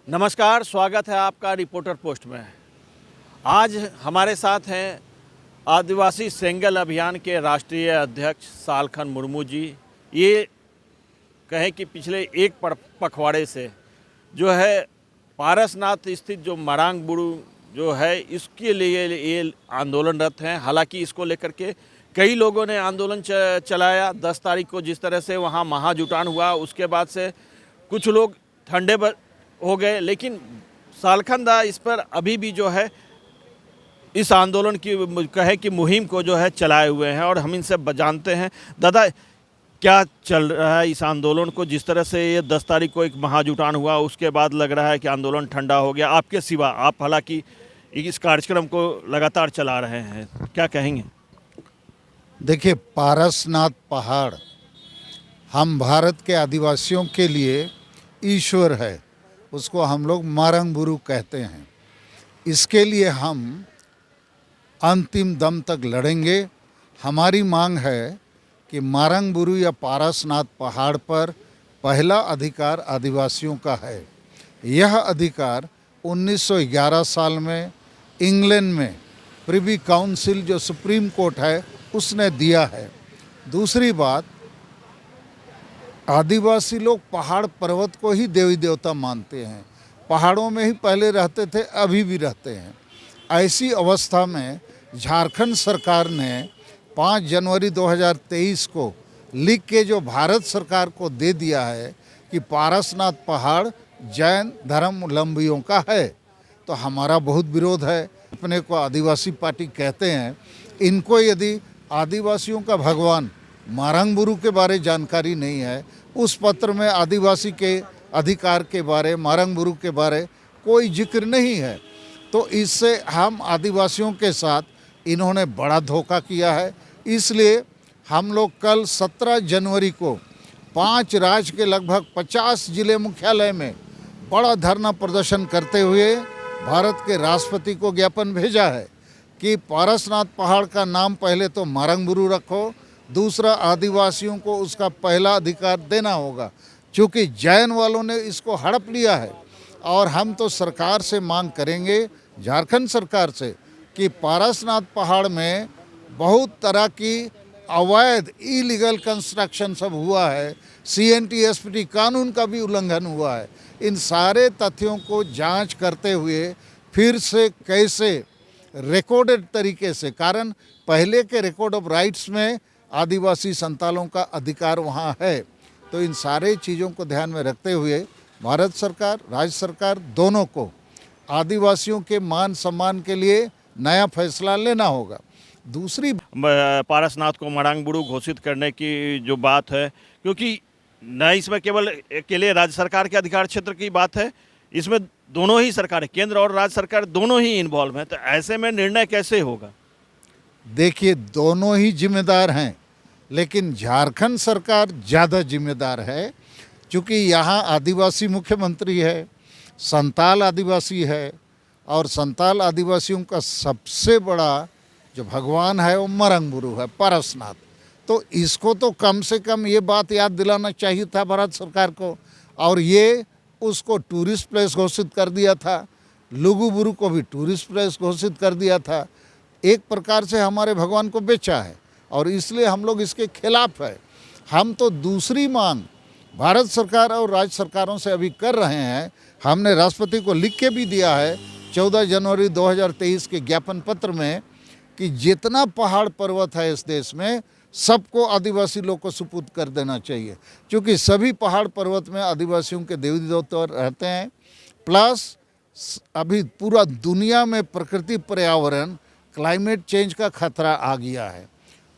नमस्कार, स्वागत है आपका रिपोर्टर पोस्ट में। आज हमारे साथ हैं आदिवासी सेंगल अभियान के राष्ट्रीय अध्यक्ष सालखन मुर्मू जी। ये कहें कि पिछले एक पखवाड़े से जो है पारसनाथ स्थित जो मरांग बुरू जो है इसके लिए ये आंदोलनरत हैं। हालांकि इसको लेकर के कई लोगों ने आंदोलन चलाया। 10 तारीख को जिस तरह से वहाँ महाजुटान हुआ, उसके बाद से कुछ लोग ठंडे हो गए, लेकिन सालखन दा इस पर अभी भी जो है इस आंदोलन की कहे कि मुहिम को जो है चलाए हुए हैं। और हम इनसे जानते हैं, दादा क्या चल रहा है इस आंदोलन को? जिस तरह से ये 10 तारीख को एक महाजुटान हुआ, उसके बाद लग रहा है कि आंदोलन ठंडा हो गया। आपके सिवा आप हालांकि इस कार्यक्रम को लगातार चला रहे हैं, क्या कहेंगे? देखिए, पारसनाथ पहाड़ हम भारत के आदिवासियों के लिए ईश्वर है, उसको हम लोग मारंग बुरू कहते हैं। इसके लिए हम अंतिम दम तक लड़ेंगे। हमारी मांग है कि मारंग बुरू या पारसनाथ पहाड़ पर पहला अधिकार आदिवासियों का है। यह अधिकार 1911 साल में इंग्लैंड में प्रिवी काउंसिल जो सुप्रीम कोर्ट है उसने दिया है। दूसरी बात, आदिवासी लोग पहाड़ पर्वत को ही देवी देवता मानते हैं। पहाड़ों में ही पहले रहते थे, अभी भी रहते हैं। ऐसी अवस्था में झारखंड सरकार ने 5 जनवरी 2023 को लिख के जो भारत सरकार को दे दिया है कि पारसनाथ पहाड़ जैन धर्मावलंबियों का है, तो हमारा बहुत विरोध है। अपने को आदिवासी पार्टी कहते हैं। इनको यदि आदिवासियों का भगवान मारंग बुरू के बारे जानकारी नहीं है, उस पत्र में आदिवासी के अधिकार के बारे, मारंग बुरू के बारे कोई जिक्र नहीं है, तो इससे हम आदिवासियों के साथ इन्होंने बड़ा धोखा किया है। इसलिए हम लोग कल 17 जनवरी को 5 राज्य के लगभग 50 जिले मुख्यालय में बड़ा धरना प्रदर्शन करते हुए भारत के राष्ट्रपति को ज्ञापन भेजा है कि पारसनाथ पहाड़ का नाम पहले तो मारंग बुरू रखो, दूसरा आदिवासियों को उसका पहला अधिकार देना होगा, क्योंकि जैन वालों ने इसको हड़प लिया है। और हम तो सरकार से मांग करेंगे, झारखंड सरकार से, कि पारसनाथ पहाड़ में बहुत तरह की अवैध इलीगल कंस्ट्रक्शन सब हुआ है, CNTSPT कानून का भी उल्लंघन हुआ है। इन सारे तथ्यों को जांच करते हुए फिर से कैसे रिकॉर्डेड तरीके से, कारण पहले के रिकॉर्ड ऑफ राइट्स में आदिवासी संतालों का अधिकार वहाँ है, तो इन सारे चीज़ों को ध्यान में रखते हुए भारत सरकार, राज्य सरकार दोनों को आदिवासियों के मान सम्मान के लिए नया फैसला लेना होगा। दूसरी, पारसनाथ को मरांग बुरू घोषित करने की जो बात है, क्योंकि न इसमें केवल अकेले राज्य सरकार के अधिकार क्षेत्र की बात है, इसमें दोनों ही सरकारें, केंद्र और राज्य सरकार दोनों ही इन्वॉल्व हैं, तो ऐसे में निर्णय कैसे होगा? देखिए, दोनों ही जिम्मेदार हैं, लेकिन झारखंड सरकार ज़्यादा जिम्मेदार है, क्योंकि यहाँ आदिवासी मुख्यमंत्री है, संताल आदिवासी है, और संताल आदिवासियों का सबसे बड़ा जो भगवान है वो मरंग बुरू है, पारसनाथ। तो इसको तो कम से कम ये बात याद दिलाना चाहिए था भारत सरकार को, और ये उसको टूरिस्ट प्लेस घोषित कर दिया था। लुगु बुरू को भी टूरिस्ट प्लेस घोषित कर दिया था। एक प्रकार से हमारे भगवान को बेचा है, और इसलिए हम लोग इसके खिलाफ है। हम तो दूसरी मांग भारत सरकार और राज्य सरकारों से अभी कर रहे हैं। हमने राष्ट्रपति को लिख के भी दिया है 14 जनवरी 2023 के ज्ञापन पत्र में कि जितना पहाड़ पर्वत है इस देश में सबको आदिवासी लोग को सुपुर्द कर देना चाहिए, क्योंकि सभी पहाड़ पर्वत में आदिवासियों के देवी देवता रहते हैं। प्लस अभी पूरा दुनिया में प्रकृति पर्यावरण क्लाइमेट चेंज का खतरा आ गया है,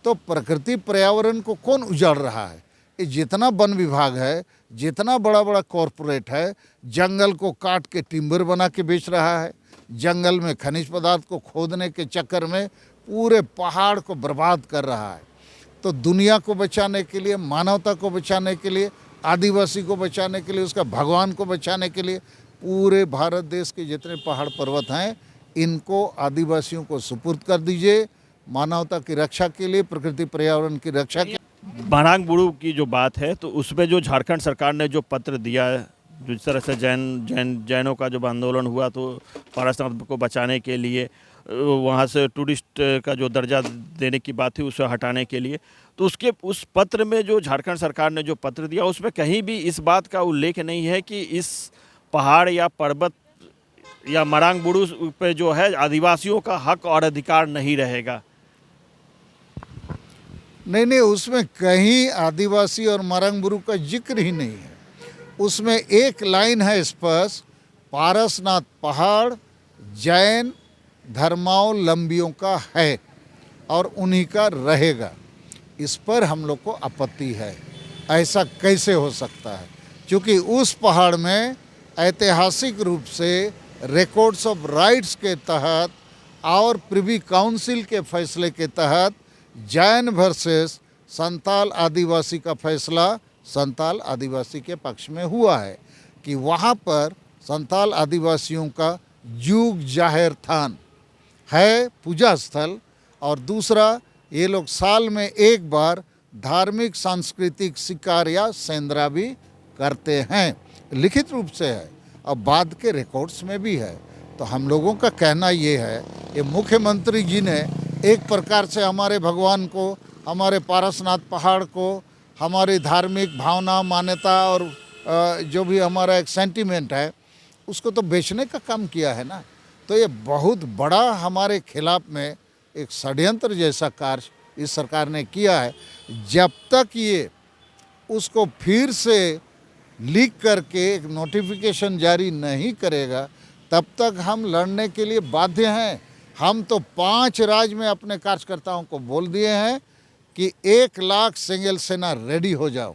तो प्रकृति पर्यावरण को कौन उजाड़ रहा है? ये जितना वन विभाग है, जितना बड़ा बड़ा कॉरपोरेट है, जंगल को काट के टिम्बर बना के बेच रहा है, जंगल में खनिज पदार्थ को खोदने के चक्कर में पूरे पहाड़ को बर्बाद कर रहा है। तो दुनिया को बचाने के लिए, मानवता को बचाने के लिए, आदिवासी को बचाने के लिए, उसका भगवान को बचाने के लिए पूरे भारत देश के जितने पहाड़ पर्वत हैं इनको आदिवासियों को सुपुर्द कर दीजिए, मानवता की रक्षा के लिए, प्रकृति पर्यावरण की रक्षा के। मरांग बुरू की जो बात है, तो उसमें जो झारखंड सरकार ने जो पत्र दिया है जिस तरह से जैनों का जब आंदोलन हुआ तो पारसनाथ को बचाने के लिए वहाँ से टूरिस्ट का जो दर्जा देने की बात थी उसे हटाने के लिए, तो उस पत्र में जो झारखंड सरकार ने जो पत्र दिया उसमें कहीं भी इस बात का उल्लेख नहीं है कि इस पहाड़ या पर्वत या मरांग बुरू पे जो है आदिवासियों का हक और अधिकार नहीं रहेगा। नहीं, उसमें कहीं आदिवासी और मरंगबुरु का जिक्र ही नहीं है। उसमें एक लाइन है स्पष्ट, पारसनाथ पहाड़ जैन धर्मावलंबियों का है और उन्हीं का रहेगा। इस पर हम लोग को आपत्ति है। ऐसा कैसे हो सकता है? क्योंकि उस पहाड़ में ऐतिहासिक रूप से रिकॉर्ड्स ऑफ राइट्स के तहत और प्रिवी काउंसिल के फैसले के तहत जैन वर्सेस संताल आदिवासी का फैसला संताल आदिवासी के पक्ष में हुआ है कि वहाँ पर संताल आदिवासियों का जुग जाहिर थान है, पूजा स्थल, और दूसरा ये लोग साल में एक बार धार्मिक सांस्कृतिक शिकार या सेंद्रा भी करते हैं। लिखित रूप से है और बाद के रिकॉर्ड्स में भी है। तो हम लोगों का कहना ये है, ये मुख्यमंत्री जी ने एक प्रकार से हमारे भगवान को, हमारे पारसनाथ पहाड़ को, हमारी धार्मिक भावना मान्यता और जो भी हमारा एक सेंटीमेंट है उसको तो बेचने का काम किया है ना। तो ये बहुत बड़ा हमारे खिलाफ में एक षड्यंत्र जैसा कार्य इस सरकार ने किया है। जब तक ये उसको फिर से लीक करके एक नोटिफिकेशन जारी नहीं करेगा तब तक हम लड़ने के लिए बाध्य हैं। हम तो 5 राज्य में अपने कार्यकर्ताओं को बोल दिए हैं कि 1 लाख सिंगल सेना रेडी हो जाओ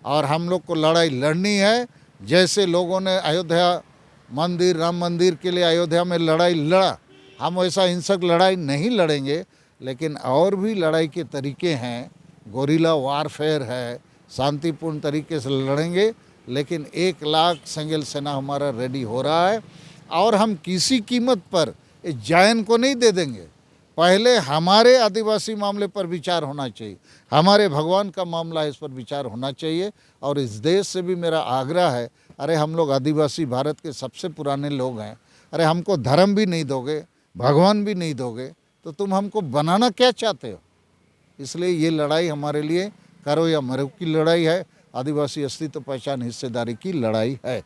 और हम लोग को लड़ाई लड़नी है। जैसे लोगों ने अयोध्या मंदिर, राम मंदिर के लिए अयोध्या में लड़ाई लड़ा, हम वैसा हिंसक लड़ाई नहीं लड़ेंगे, लेकिन और भी लड़ाई के तरीके हैं, गोरिल्ला वारफेयर है, शांतिपूर्ण तरीके से लड़ेंगे। लेकिन 1 लाख सिंगल सेना हमारा रेडी हो रहा है और हम किसी कीमत पर जैन को नहीं दे देंगे। पहले हमारे आदिवासी मामले पर विचार होना चाहिए, हमारे भगवान का मामला है, इस पर विचार होना चाहिए। और इस देश से भी मेरा आग्रह है, अरे हम लोग आदिवासी भारत के सबसे पुराने लोग हैं, अरे हमको धर्म भी नहीं दोगे, भगवान भी नहीं दोगे, तो तुम हमको बनाना क्या चाहते हो? इसलिए ये लड़ाई हमारे लिए करो या मरो की लड़ाई है, आदिवासी अस्तित्व पहचान हिस्सेदारी की लड़ाई है।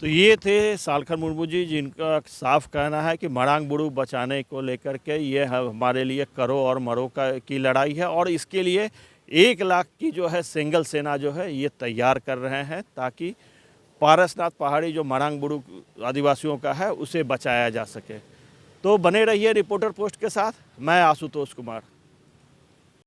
तो ये थे सालखन मुर्मू जी, जिनका साफ कहना है कि मरांग बुरू बचाने को लेकर के ये हमारे लिए करो और मरो की लड़ाई है और इसके लिए 1 लाख की जो है सिंगल सेना जो है ये तैयार कर रहे हैं ताकि पारसनाथ पहाड़ी जो मरांग बुरू आदिवासियों का है उसे बचाया जा सके। तो बने रहिए रिपोर्टर पोस्ट के साथ। मैं आशुतोष कुमार।